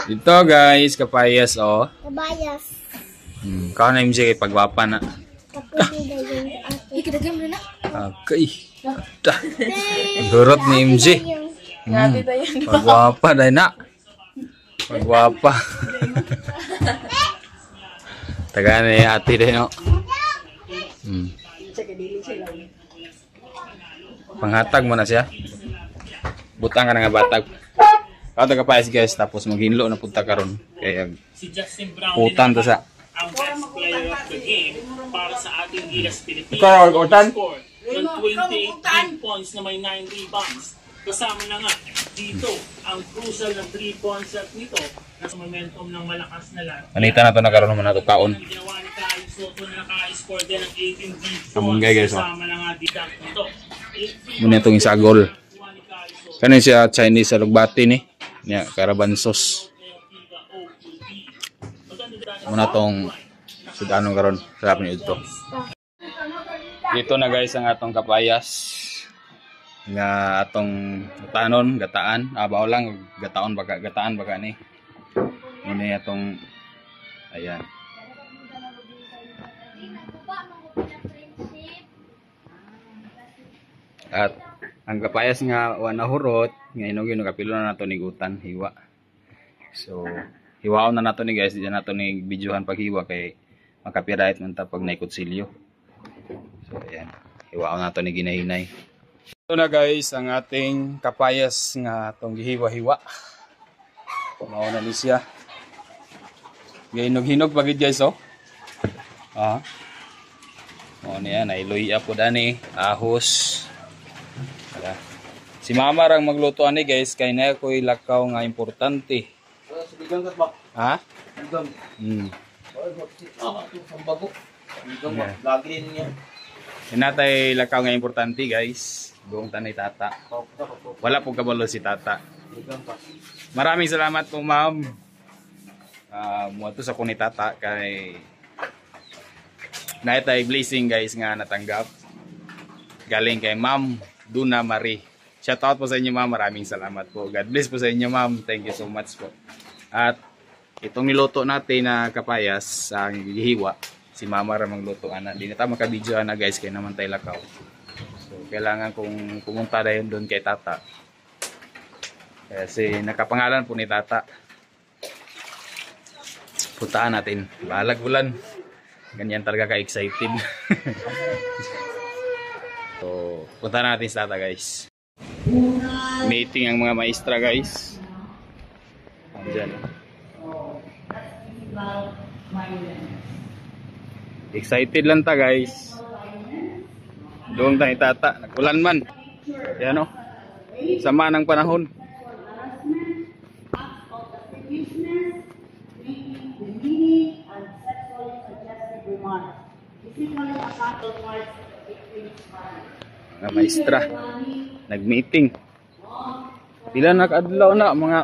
Dito guys, kapayas oh. Kabayas. Kau na MJ kay pagwapa na. Okay. Dah. Durot ni MJ. Pagwapa dai na. Pagwapa. Taga ni ati dai no. Panghatag mo na siya. Butang ka na nga batag. Kau taga payas guys, tapos maghinlo na punta karon. Kaya putan to sa. Ang best player of the game para sa ating Gilas Pilipinas. Ikaw, utan? Ng 28 points na may 9 rebounds. Kasama na nga dito ang crucial na 3 point shot nito na sa momentum ng malakas na lahat. Manita na to na karon mo na to kaon. Ginawa ni Kyle Soto na naka-score din ng 18 deep Kamunggay guys. Kasama na nga dito nito. Muna itong isagol. Kanin siya Chinese sa lugbati ni. Niya, karabansos. Muna itong sudanong karon. Sarap niyo ito. Dito na guys ang atong kapayas. Nga atong tanon, gataan. Abaw lang, gataan baka ni. Muna itong, ayan. At ang kapayas nga nahurot, nga inugin kapilo na nato ni gutan, hiwa. So, hiwaon na nato ni guys, di na nato ni videohan paghiwa kay makapiright man ta pag naikutsilyo. So, ayan. Hiwaon nato ni ginahinay. Ito na guys, ang ating kapayas nga itong gihiwa-hiwa. Mauna ni siya. Gihinog-hinog pagid guys, oh. O niya, nailuya po dani, ahos. Wala. Si mama rang magluto ani guys, kay na ko'y lakaw nga importante. Ha? Inatay lakaw nga importante guys. Buong tanay tata. Wala pong kabalo si tata. Maraming salamat po ma'am. Muato sa kuni tata kay naitay blessing guys nga natanggap. Galing kay Ma'am Duna Marie. Shout out po sa inyo ma'am. Maraming salamat po. God bless po sa inyo ma'am. Thank you so much po. At itong niluto natin na kapayas sa gihiwa, si mama ra magluto ana. Di na ta makabidyo ana guys kay naman tay lakaw. So kailangan kung pumunta dayon doon kay tata. Kasi nakapangalan po ni tata. Puntaan natin. Balag bulan. Ganyan talaga ka-excited. So, punta natin sa tata guys. Meeting ang mga maestra guys. Andyan. Excited lang ta guys. Doon tayo tata. Nagkulan man. Yan o. Sama ng panahon. Mga maestra nag-meeting. Pila nag-adlaw na, mga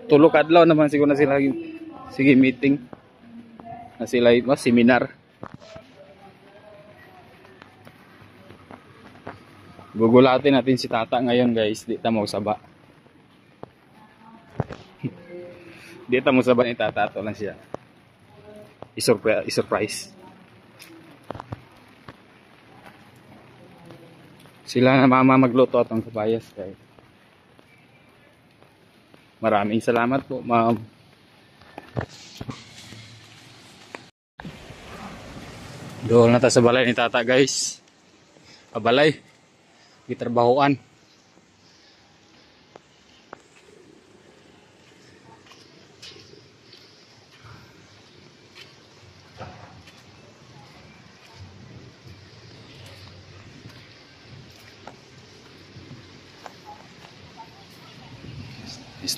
3 adlaw naman siguro na sila sige meeting. Na sila seminar. Gugulatin natin si tata ngayon guys, di ta mo saba. Di ta mo saba ni tata, to lang siya. I-surprise. Sila na mama magluto atong kapayas guys. Maraming salamat po ma'am. Doon na ta sa balay ni tata guys. Balay. Gitrabahoan.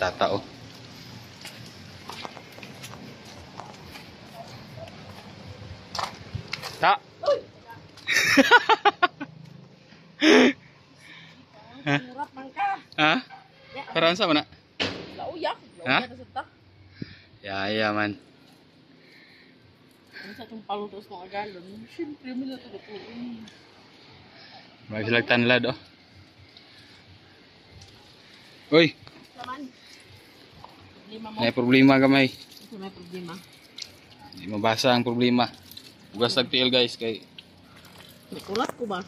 Tata oh. Ta. Ha? Karan sa mana? Lauyak. Ha? Ya man. Ano sa itong palutos mga galon? Siyempre, may natutulong. Magsilagtan lad oh. Uy. Problema mo. May problema gamay. Ito may problema. Hindi mabasa ang problema. Bugas tagtiil guys kay May kulat ko ba?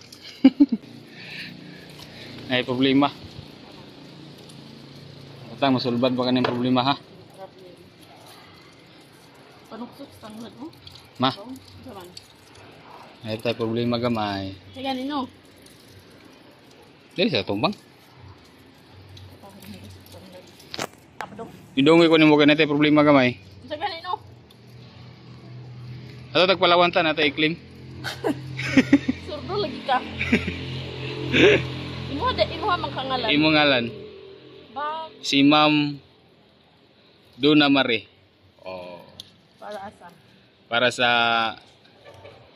may problema. Utang masulbad pa kanang problema ha. Problem. Panuksot sa tanglad mo? Ma, Ito? Ito man. may tayo problema gamay. Sige, nino. Dili sa tumbang. Apa dong? Idongi ko nimo kanay tayo problema gamay. Sige, nino. Ato tagpalawantan nato iklim. Surdo lagi ka. Imuha mang kangalan. Imo ngalan Ba, si Ma'am Duna Mari. Oh, para asa? para sa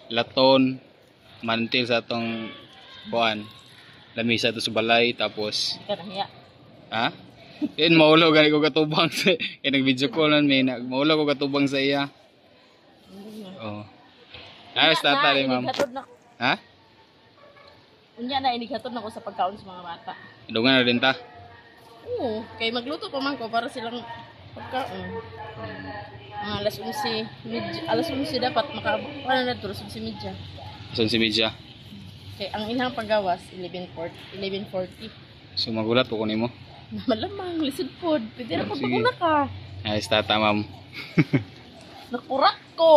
laton mantil sa atong kuan. Lamisa to sa balay tapos Ika nahiya. ha? Yan maulo gani ko katubang sa nag-video call man may maulo ko katubang sa iya. Oh. Ayos tata rin ma'am. Inigatod na. Ha? Unya na inigatod na ko sa pagkaon sa mga bata. Dungan na rin ta. Oo, kay magluto pa man ko para silang pagkaon. Alas 11, alas 11 dapat makaabot. Paano na ito? Alas 11:30. Son si Medya. Kay ang ilang paggawas, 11:40. So magulat po ko nimo. Malamang, lisod pod. Pwede na Sige. pagpaguna ka. Ayos tata ma'am. Nakurat ko.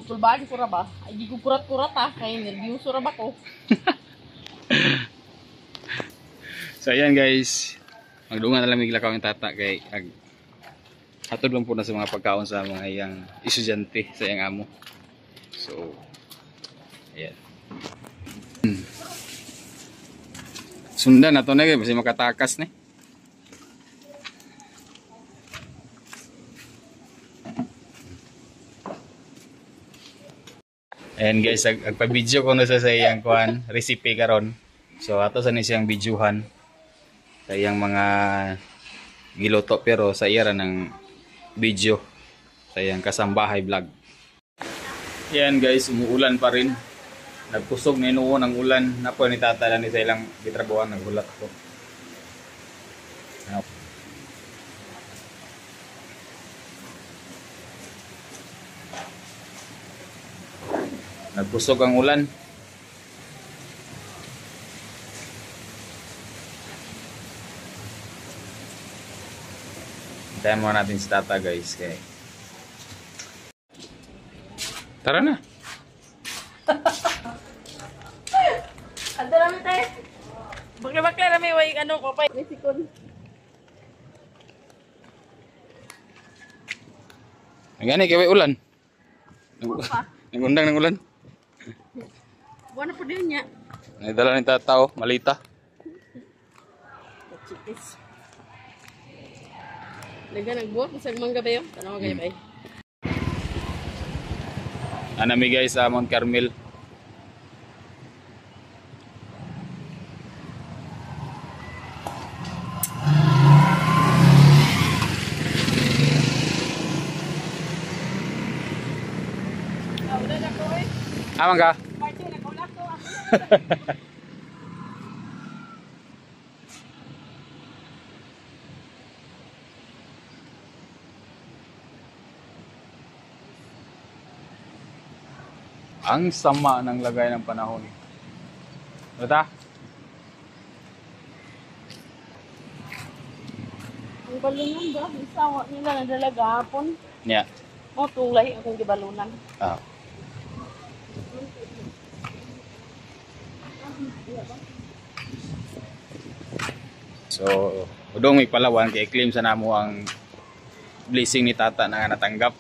Tulbagi ko ra ba? Ay, di ko kurat-kurat ha. Kaya nervyoso ra ba ko? So ayan guys. Magdungan na lang migla kami tata kay hatod lang po na sa mga pagkaon sa mga iyang estudyante sa iyang amo. So ayan. Sundan na to na kasi makatakas ni. Ayan guys, agpa-video ko na sa iyang kuan, recipe karon. So ato sa ni siyang videohan sa iyang mga giluto pero sa iya ra ng video sa iyang kasambahay vlog. Ayan guys, umuulan pa rin. Nagkusog na inuon ang ulan. Napo ni tata ni sa ilang gitrabuhan nagulat ko. Nagkusog ang ulan. Hintayin muna natin si tata guys. Kaya tara na. Ando namin tayo. Bakla-bakla namin way ano ko pa. Mesikon. Gani kaya ulan. Nagundang ng ulan. Buwan na po din niya. Naidala ni tata malita. Chikis. Naga nagbuhat sa mangga ba yun? Tanaw kayo ba eh? Anami guys sa Mount Carmel. Wala na ko eh. Amang ka? Martin, nakulak ko. Ang sama ng lagay ng panahon. Bata? Ang balunan ba? Isawa nila na dalaga hapon. Yeah. O, tulay akong gibalunan. Ah. So, udong may palawan kay claim sa namo ang blessing ni tata na natanggap.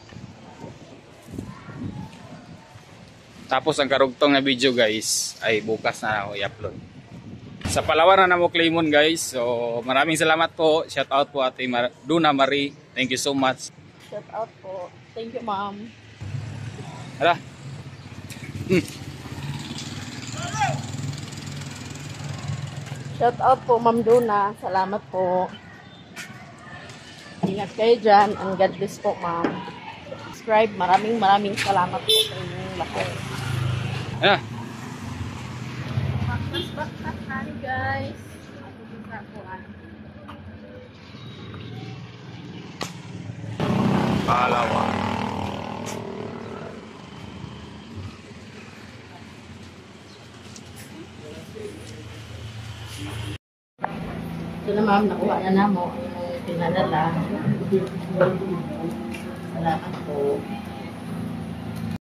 Tapos ang karugtong na video guys ay bukas na ako i-upload. Sa Palawan na namo claimon guys. So, maraming salamat po. Shout out po Ate Duna Marie. Thank you so much. Shout out po. Thank you, ma'am. Hala. Shout out po, Ma'am Duna. Salamat po. Ingat kayo dyan. And God bless po, ma'am. Subscribe. Maraming salamat po sa inyong lahat. Hala. Baklas, honey, guys. Pangalawa. Ito na ma'am, nakuha na mo yung pinadala. Salamat po.